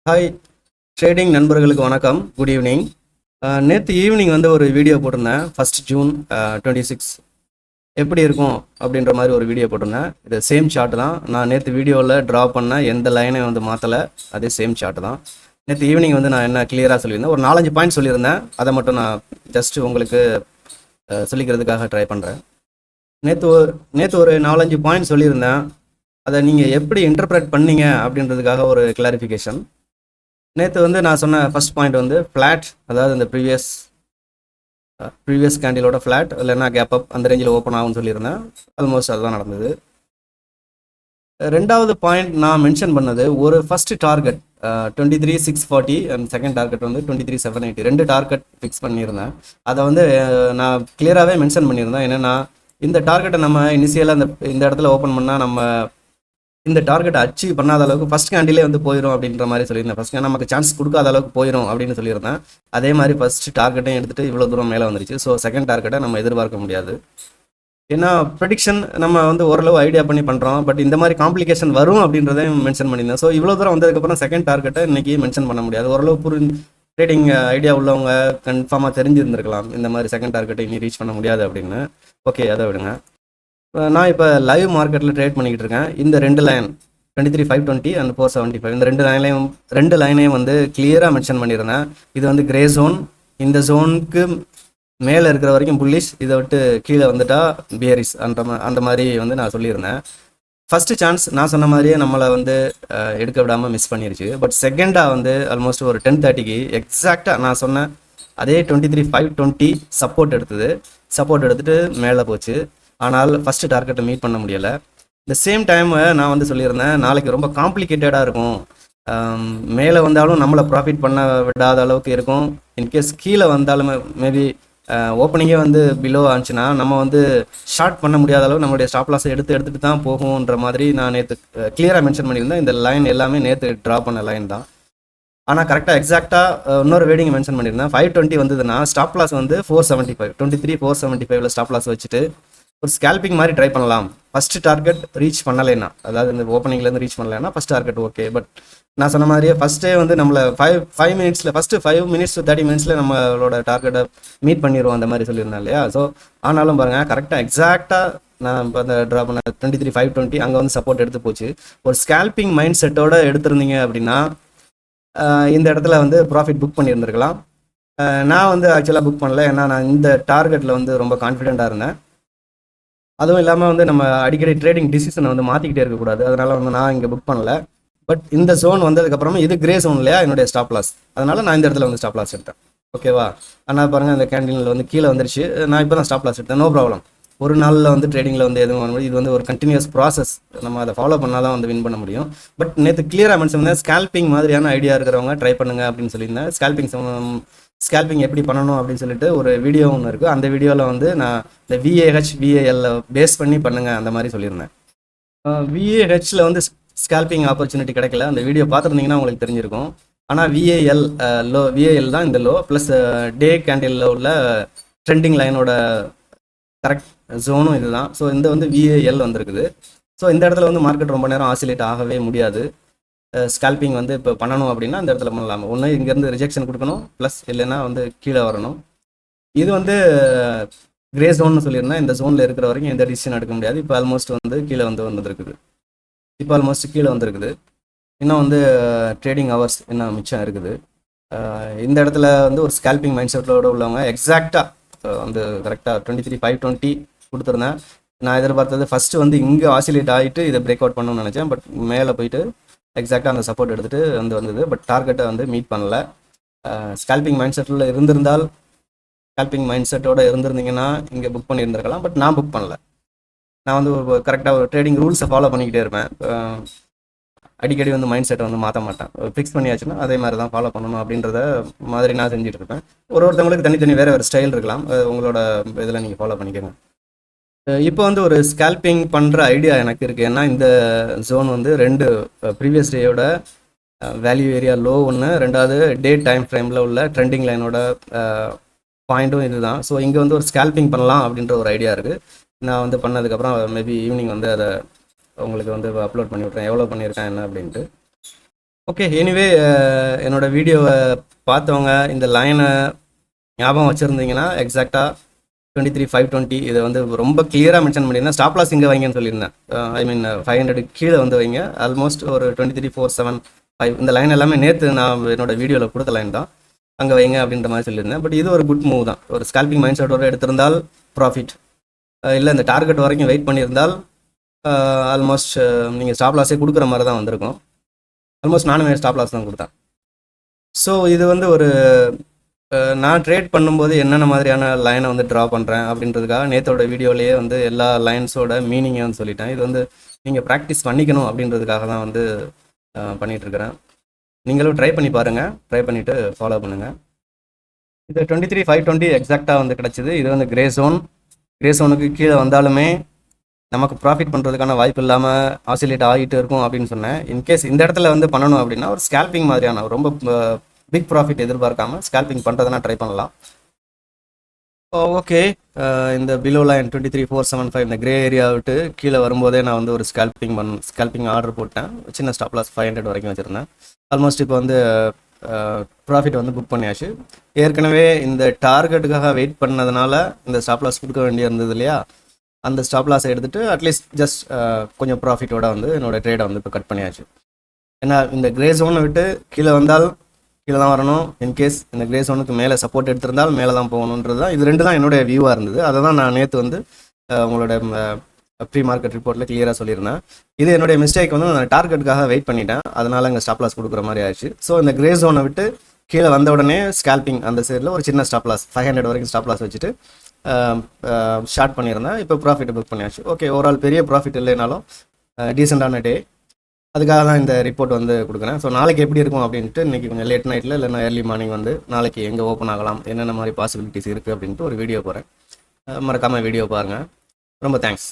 Hi trading நண்பர்களுக்கு வணக்கம். Good evening. நேற்று ஈவினிங் வந்து ஒரு வீடியோ போட்டிருந்தேன். ஃபஸ்ட் ஜூன் 26 எப்படி இருக்கும் அப்படின்ற மாதிரி ஒரு வீடியோ போட்டிருந்தேன். இது சேம் சார்ட் தான். நான் நேற்று வீடியோவில் ட்ரா பண்ண எந்த லைனையும் வந்து மாற்றலை. அதே சேம் சார்ட் தான். நேற்று ஈவினிங் வந்து நான் என்ன கிளியராக சொல்லியிருந்தேன், ஒரு 4-5 பாயிண்ட் சொல்லியிருந்தேன். அதை மட்டும் நான் ஜஸ்ட் உங்களுக்கு சொல்லிக்கிறதுக்காக ட்ரை பண்ணுறேன். நேற்று ஒரு 4-5 பாயிண்ட் சொல்லியிருந்தேன். அதை நீங்கள் எப்படி இன்டர்பிரேட் பண்ணீங்க அப்படின்றதுக்காக ஒரு கிளாரிஃபிகேஷன். நேற்று வந்து நான் சொன்ன ஃபர்ஸ்ட் பாயிண்ட் வந்து ஃப்ளாட், அதாவது இந்த ப்ரீவியஸ் கேண்டிலோட ஃப்ளாட் இல்லைன்னா கேப் அப் அந்த ரேஞ்சில் ஓப்பன் ஆகும்னு சொல்லியிருந்தேன். ஆல்மோஸ்ட் அதுதான் நடந்தது. ரெண்டாவது பாயிண்ட் நான் மென்ஷன் பண்ணது ஒரு first target 23,640 and second target வந்து 23,780 ரெண்டு டார்கெட் ஃபிக்ஸ் பண்ணியிருந்தேன். அதை வந்து நான் கிளியராகவே மென்ஷன் பண்ணியிருந்தேன். என்னென்னா இந்த டார்கெட்டை நம்ம இனிஷியலாக இந்த இடத்துல ஓப்பன் பண்ணால் நம்ம இந்த டார்கெட்டை அச்சீவ் பண்ணாத அளவுக்கு ஃபஸ்ட் கேண்டிலே வந்து போயிடும் அப்படின்ற மாதிரி சொல்லியிருந்தேன். ஃபஸ்ட் நமக்கு சான்ஸ் கொடுக்காத அளவுக்கு போயிடும் அப்படின்னு சொல்லியிருந்தேன். அதே மாதிரி ஃபஸ்ட் டார்கெட்டையும் எடுத்துகிட்டு இவ்வளோ தூரம் மேலே வந்துருச்சு. ஸோ செகண்ட் டார்கெட்டை நம்ம எதிர்பார்க்க முடியாது. ஏன்னா ப்ரெடிக்ஷன் நம்ம வந்து ஓரளவு ஐடியா பண்ணி பண்ணுறோம். பட் இந்த மாதிரி காம்ப்ளிகேஷன் வரும் அப்படின்றதையும் மென்ஷன் பண்ணியிருந்தேன். ஸோ இவ்வளோ தூரம் வந்ததுக்கப்புறம் செகண்ட் டார்கெட்டை இன்றைக்கி மென்ஷன் பண்ண முடியாது. ஓரளவு ட்ரேடிங் ஐடியா உள்ளவங்க கன்ஃபார்மாக தெரிஞ்சிருந்திருக்கலாம் இந்த மாதிரி செகண்ட் டார்கெட்டை இனி ரீச் பண்ண முடியாது அப்படின்னு. ஓகே, அதை விடுங்க. நான் இப்போ லைவ் மார்க்கெட்டில் ட்ரேட் பண்ணிக்கிட்டு இருக்கேன். இந்த ரெண்டு லைன் 23,520 அண்ட் 475 இந்த ரெண்டு லைனையும் வந்து கிளியராக மென்ஷன் பண்ணியிருந்தேன். இது வந்து கிரே ஜோன். இந்த ஜோனுக்கு மேலே இருக்கிற வரைக்கும் புல்லிஷ், இதை விட்டு கீழே வந்துட்டா பியரிஸ் அந்த மாதிரி வந்து நான் சொல்லியிருந்தேன். ஃபஸ்ட்டு சான்ஸ் நான் சொன்ன மாதிரியே நம்மளை வந்து எடுக்க விடாமல் மிஸ் பண்ணிருச்சு. பட் செகண்டாக வந்து ஆல்மோஸ்ட் ஒரு 10:30க்கு எக்ஸாக்டாக நான் சொன்ன அதே 23,520 சப்போர்ட் எடுத்துகிட்டு மேலே போச்சு. ஆனால் ஃபஸ்ட்டு டார்கெட்டை மீட் பண்ண முடியலை. இந்த சேம் டைம் நான் வந்து சொல்லியிருந்தேன், நாளைக்கு ரொம்ப காம்ப்ளிகேட்டடாக இருக்கும். மேலே வந்தாலும் நம்மளை ப்ராஃபிட் பண்ண விடாத அளவுக்கு இருக்கும். இன்கேஸ் கீழே வந்தாலும் மேபி ஓப்பனிங்கே வந்து பிலோ ஆச்சுன்னா நம்ம வந்து ஷார்ட் பண்ண முடியாத அளவு நம்மளுடைய ஸ்டாப் லாஸை எடுத்துகிட்டு தான் போகும்ன்ற மாதிரி நான் நேற்று கிளியராக மென்ஷன் பண்ணியிருந்தேன். இந்த லைன் எல்லாமே நேற்று ட்ரா பண்ண லைன் தான். ஆனால் கரெக்டாக எக்ஸாக்டாக இன்னொரு வேடிங் மென்ஷன் பண்ணியிருந்தேன். 520 வந்ததுன்னா ஸ்டாப் லாஸ் வந்து 475 23,475 ஸ்டாப் லாஸ் வச்சுட்டு ஒரு ஸ்கேல்பிங் மாதிரி ட்ரை பண்ணலாம். ஃபஸ்ட்டு டார்கெட் ரீச் பண்ணலைன்னா, அதாவது இந்த ஓப்பனிங்லேருந்து ரீச் பண்ணலைன்னா ஃபஸ்ட் டார்கெட் ஓகே. பட் நான் சொன்ன மாதிரியே ஃபஸ்ட்டே வந்து நம்மளை 5 மினிட்ஸில் ஃபஸ்ட்டு 5 மினிட்ஸ் to 30 மினிட்ஸில் நம்மளோட டார்கெட்டை மீட் பண்ணிடுவோம் அந்த மாதிரி சொல்லியிருந்தேன் இல்லையா. ஸோ ஆனாலும் பாருங்கள், கரெக்டாக எக்ஸாக்டாக நான் இப்போ அந்த ட்ரா பண்ண 23,520 அங்கே வந்து சப்போர்ட் எடுத்து போச்சு. ஒரு ஸ்கேல்பிங் மைண்ட் செட்டோடு எடுத்திருந்தீங்க அப்படின்னா இந்த இடத்துல வந்து ப்ராஃபிட் புக் பண்ணியிருந்துருக்கலாம். நான் வந்து ஆக்சுவலாக புக் பண்ணல. ஏன்னா நான் இந்த டார்கெட்டில் வந்து ரொம்ப கான்ஃபிடென்ட்டாக இருந்தேன். அதுவும் இல்லாமல் வந்து நம்ம அடிக்கடி ட்ரேடிங் டிசிஷனை வந்து மாற்றிக்கிட்டே இருக்கக்கூடாது. அதனால் வந்து நான் இங்கே புக் பண்ணல. பட் இந்த ஜோன் வந்ததுக்கப்புறமா இது கிரே ஜோன் இல்லையா என்னுடைய ஸ்டாப் லாஸ், அதனால் நான் இந்த இடத்துல வந்து ஸ்டாப் லாஸ் எடுத்தேன். ஓகேவா? ஆனால் பாருங்கள், இந்த கேண்டீனில் வந்து கீழே வந்துருச்சு. நான் இப்போ தான் ஸ்டாப் லாஸ் எடுத்தேன். No problem. ஒரு நாளில் வந்து ட்ரேடிங்கில் வந்து எதுவும் பண்ண முடியும். இது வந்து ஒரு கண்டினியூஸ் ப்ராசஸ். நம்ம அதை ஃபாலோ பண்ணால் தான் வந்து வின் பண்ண முடியும். பட் நேற்று கிளியராக மென்ஷன் பண்ணேன், ஸ்கேல்பிங் மாதிரியான ஐடியா இருக்கிறவங்க ட்ரை பண்ணுங்க அப்படின்னு சொல்லியிருந்தேன். ஸ்கேல்பிங் எப்படி பண்ணணும் அப்படின்னு சொல்லிட்டு ஒரு வீடியோ ஒன்று இருக்குது. அந்த வீடியோவில் வந்து நான் இந்த VAL பேஸ் பண்ணி பண்ணுங்க அந்த மாதிரி சொல்லியிருந்தேன். VAHல வந்து ஸ்கேல்பிங் ஆப்பர்ச்சுனிட்டி கிடைக்கல. அந்த வீடியோ பார்த்துருந்தீங்கன்னா உங்களுக்கு தெரிஞ்சிருக்கும். ஆனால் VAL தான் இந்த லோ ப்ளஸ் டே கேண்டிலில் உள்ள ட்ரெண்டிங் லைனோட கரெக்ட் ஜோனும் இதுதான். ஸோ இந்த வந்து VAL வந்திருக்குது. ஸோ இந்த இடத்துல வந்து மார்க்கெட் ரொம்ப நேரம் ஆசிலேட் ஆகவே முடியாது. ஸ்கேல்பிங் வந்து இப்போ பண்ணணும் அப்படின்னா இந்த இடத்துல பண்ணலாம். ஒன்று இங்கேருந்து ரிஜெக்ஷன் கொடுக்கணும், ப்ளஸ் இல்லைன்னா வந்து கீழே வரணும். இது வந்து கிரே ஜோன்னு சொல்லியிருந்தேன். இந்த ஜோனில் இருக்கிற வரைக்கும் எந்த டிசிஷன் எடுக்க முடியாது. இப்போ ஆல்மோஸ்ட் வந்து கீழே வந்துருக்குது. இன்னும் வந்து ட்ரேடிங் ஹவர்ஸ் இன்னும் மிச்சம் இருக்குது. இந்த இடத்துல வந்து ஒரு ஸ்கேல்பிங் மைண்ட் செட்டோடு உள்ளவங்க எக்ஸாக்டாக வந்து கரெக்டாக 23,520 கொடுத்துருந்தேன். நான் எதிர்பார்த்தது ஃபஸ்ட்டு வந்து இங்கே ஆசிலேட் ஆகிட்டு இதை பிரேக் அவுட் பண்ணணும்னு நினச்சேன். பட் மேலே போயிட்டு எக்ஸாக்டாக அந்த சப்போர்ட் எடுத்துகிட்டு வந்தது. பட் டார்கெட்டை வந்து மீட் பண்ணல. ஸ்கேல்பிங் மைண்ட் செட்டோடு இருந்திருந்தீங்கன்னா இங்கே புக் பண்ணியிருந்திருக்கலாம். பட் நான் புக் பண்ணல. நான் வந்து கரெக்டாக ஒரு ட்ரேடிங் ரூல்ஸை ஃபாலோ பண்ணிக்கிட்டே இருப்பேன். அடிக்கடி வந்து மைண்ட் செட்டை வந்து மாற்ற மாட்டேன். ஃபிக்ஸ் பண்ணியாச்சுன்னா அதே மாதிரி தான் ஃபாலோ பண்ணணும் அப்படின்றத மாதிரி நான் செஞ்சுட்டு இருப்பேன். ஒருத்தவங்களுக்கு தனித்தனி வேறு ஸ்டைல் இருக்கலாம். உங்களோட இதில் நீங்கள் ஃபாலோ பண்ணிக்கோங்க. இப்போ வந்து ஒரு ஸ்கேல்பிங் பண்ணுற ஐடியா எனக்கு இருக்குது. ஏன்னா இந்த ஜோன் வந்து ரெண்டு ப்ரீவியஸ் டேயோட வேல்யூ ஏரியா லோ ஒன்று, ரெண்டாவது டே டைம் ஃப்ரேமில் உள்ள ட்ரெண்டிங் லைனோட பாயிண்ட்டும் இது தான். ஸோ இங்கே வந்து ஒரு ஸ்கேல்பிங் பண்ணலாம் அப்படின்ற ஒரு ஐடியா இருக்குது. நான் வந்து பண்ணதுக்கப்புறம் மேபி ஈவினிங் வந்து அதை உங்களுக்கு வந்து அப்லோட் பண்ணி விட்றேன், எவ்வளோ பண்ணியிருக்கேன் என்ன அப்படின்ட்டு. ஓகே, எனிவே என்னோட வீடியோவை பார்த்தவங்க இந்த லைனை ஞாபகம் வச்சுருந்தீங்கன்னா எக்ஸாக்டாக 23,520 இதை வந்து ரொம்ப கிளியராக மென்ஷன் பண்ணியிருந்தேன். ஸ்டாப் லாஸ் இங்கே வைங்கன்னு சொல்லியிருந்தேன். ஐ மீன் 500 கீழே வந்து வைங்க. ஆல்மோஸ்ட் ஒரு 23,475 இந்த லைன் எல்லாமே நேற்று நான் என்னோட வீடியோவில் கொடுத்த லைன் தான். அங்கே வைங்க அப்படின்ற மாதிரி சொல்லியிருந்தேன். பட் இது ஒரு குட் மூவ் தான். ஒரு ஸ்கால்பிங் மைண்ட் செட்டோட எடுத்திருந்தால் ப்ராஃபிட், இல்லை இந்த டார்கெட் வரைக்கும் வெயிட் பண்ணியிருந்தால் ஆல்மோஸ்ட் நீங்கள் ஸ்டாப் லாஸே கொடுக்குற மாதிரி தான் வந்திருக்கும். ஆல்மோஸ்ட் நானுமே ஸ்டாப் லாஸ் தான் கொடுத்தேன். ஸோ இது வந்து ஒரு நான் ட்ரேட் பண்ணும்போது என்னென்ன மாதிரியான லைனை வந்து ட்ரா பண்ணுறேன் அப்படின்றதுக்காக நேற்றோட வீடியோலேயே வந்து எல்லா லைன்ஸோட மீனிங்கை வந்து சொல்லிட்டேன். இது வந்து நீங்கள் ப்ராக்டிஸ் பண்ணிக்கணும் அப்படின்றதுக்காக தான் வந்து பண்ணிகிட்ருக்கிறேன். நீங்களும் ட்ரை பண்ணி பாருங்கள், ட்ரை பண்ணிவிட்டு ஃபாலோ பண்ணுங்கள். இது 23,520 எக்ஸாக்டாக வந்து கிடச்சிது. இது வந்து கிரே ஜோனுக்கு கீழே வந்தாலுமே நமக்கு ப்ராஃபிட் பண்ணுறதுக்கான வாய்ப்பு இல்லாமல் ஆசிலேட் ஆகிட்டு இருக்கும் அப்படின்னு சொன்னேன். இன்கேஸ் இந்த இடத்துல வந்து பண்ணணும் அப்படின்னா ஒரு ஸ்கேல்பிங் மாதிரியான ரொம்ப பிக் ப்ராஃபிட் எதிர்பார்க்காம ஸ்கேல்பிங் பண்ணுறதுனா ட்ரை பண்ணலாம். ஓகே, இந்த பிலோ லைன் 23,475 இந்த கிரே ஏரியா விட்டு கீழே வரும்போதே நான் வந்து ஒரு ஸ்கேல்பிங் ஆர்டர் போட்டேன். சின்ன ஸ்டாப் லாஸ் 500 வரைக்கும் வச்சுருந்தேன். ஆல்மோஸ்ட் இப்போ வந்து ப்ராஃபிட் வந்து புக் பண்ணியாச்சு. ஏற்கனவே இந்த டார்கெட்டுக்காக வெயிட் பண்ணதுனால இந்த ஸ்டாப் லாஸ் கொடுக்க வேண்டியிருந்தது இல்லையா, அந்த ஸ்டாப் லாஸை எடுத்துகிட்டு அட்லீஸ்ட் ஜஸ்ட் கொஞ்சம் ப்ராஃபிட்டோட வந்து என்னோடய ட்ரேடை வந்து இப்போ கட் பண்ணியாச்சு. ஏன்னா இந்த கிரே ஜோனை விட்டு கீழே வந்தால் கீழே தான் வரணும். இன்கேஸ் இந்த கிரே ஜோனுக்கு மேலே சப்போர்ட் எடுத்திருந்தால் மேலே தான் போகணுன்றது தான். இது ரெண்டு தான் என்னுடைய வியூவாக இருந்தது. அதை தான் நான் நேற்று வந்து உங்களோட ப்ரீ மார்க்கெட் ரிப்போர்ட்டில் கிளியராக சொல்லியிருந்தேன். இது என்னுடைய மிஸ்டேக் வந்து நான் டார்கெட்டுக்காக வெயிட் பண்ணிட்டேன், அதனால் இங்கே ஸ்டாப் லாஸ் கொடுக்குற மாதிரி ஆயிடுச்சு. ஸோ இந்த கிரே ஜோனை விட்டு கீழே வந்த உடனே ஸ்கேல்பிங் அந்த சைடில் ஒரு சின்ன ஸ்டாப் லாஸ் 500 வரைக்கும் ஸ்டாப் லாஸ் வச்சுட்டு ஷார்ட் பண்ணியிருந்தேன். இப்போ ப்ராஃபிட் புக் பண்ணியாச்சு. ஓகே, ஓவரால் பெரிய ப்ராஃபிட் இல்லைனாலும் டீசெண்டான டே. அதுக்காக தான் இந்த ரிப்போர்ட் வந்து கொடுக்குறேன். ஸோ நாளைக்கு எப்படி இருக்கும் அப்படின்ட்டு இன்றைக்கி கொஞ்சம் லேட் நைட்டில் இல்லைன்னா ஏர்லி மார்னிங் வந்து நாளைக்கு எங்கே ஓப்பன் ஆகலாம், என்னென்ன மாதிரி பாசிபிலிட்டிஸ் இருக்குது அப்படின்ட்டு ஒரு வீடியோ போகிறேன். மறக்காமல் வீடியோ பாருங்கள். ரொம்ப தேங்க்ஸ்.